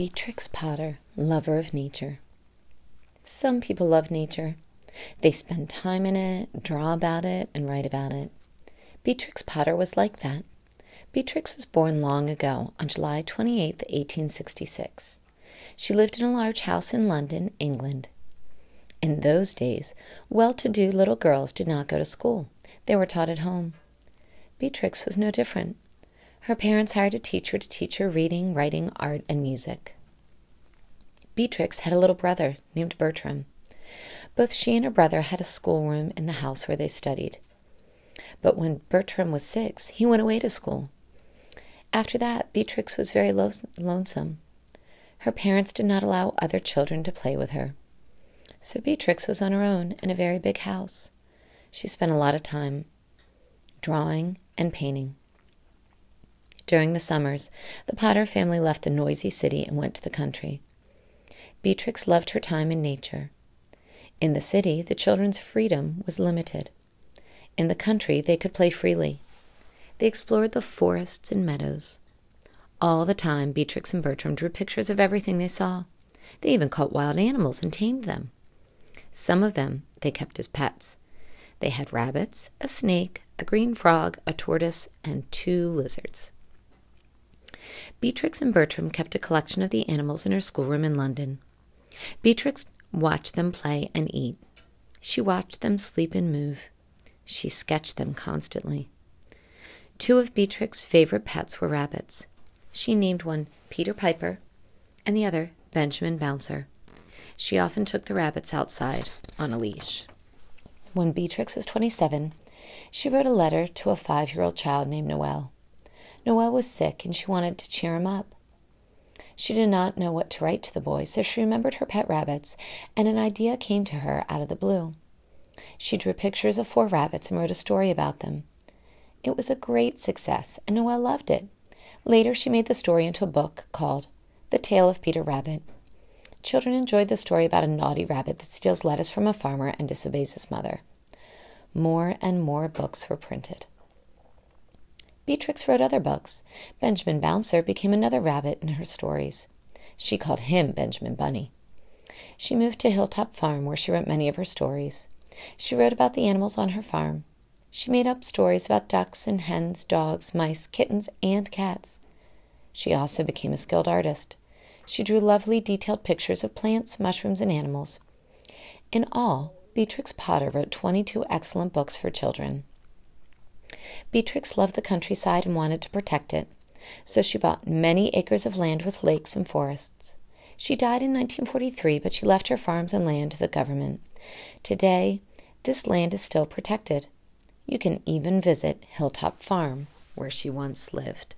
Beatrix Potter, lover of nature. Some people love nature. They spend time in it, draw about it, and write about it. Beatrix Potter was like that. Beatrix was born long ago, on July 28, 1866. She lived in a large house in London, England. In those days, well-to-do little girls did not go to school. They were taught at home. Beatrix was no different. Her parents hired a teacher to teach her reading, writing, art, and music. Beatrix had a little brother named Bertram. Both she and her brother had a schoolroom in the house where they studied. But when Bertram was 6, he went away to school. After that, Beatrix was very lonesome. Her parents did not allow other children to play with her. So Beatrix was on her own in a very big house. She spent a lot of time drawing and painting. During the summers, the Potter family left the noisy city and went to the country. Beatrix loved her time in nature. In the city, the children's freedom was limited. In the country, they could play freely. They explored the forests and meadows. All the time, Beatrix and Bertram drew pictures of everything they saw. They even caught wild animals and tamed them. Some of them they kept as pets. They had rabbits, a snake, a green frog, a tortoise, and 2 lizards. Beatrix and Bertram kept a collection of the animals in her schoolroom in London. Beatrix watched them play and eat. She watched them sleep and move. She sketched them constantly. 2 of Beatrix's favorite pets were rabbits. She named one Peter Piper and the other Benjamin Bouncer. She often took the rabbits outside on a leash. When Beatrix was 27, she wrote a letter to a 5-year-old child named Noel. Noel was sick, and she wanted to cheer him up. She did not know what to write to the boy, so she remembered her pet rabbits, and an idea came to her out of the blue. She drew pictures of 4 rabbits and wrote a story about them. It was a great success, and Noel loved it. Later, she made the story into a book called The Tale of Peter Rabbit. Children enjoyed the story about a naughty rabbit that steals lettuce from a farmer and disobeys his mother. More and more books were printed. Beatrix wrote other books. Benjamin Bouncer became another rabbit in her stories. She called him Benjamin Bunny. She moved to Hilltop Farm, where she wrote many of her stories. She wrote about the animals on her farm. She made up stories about ducks and hens, dogs, mice, kittens, and cats. She also became a skilled artist. She drew lovely, detailed pictures of plants, mushrooms, and animals. In all, Beatrix Potter wrote 22 excellent books for children. Beatrix loved the countryside and wanted to protect it, so she bought many acres of land with lakes and forests. She died in 1943, but she left her farms and land to the government. Today, this land is still protected. You can even visit Hilltop Farm, where she once lived.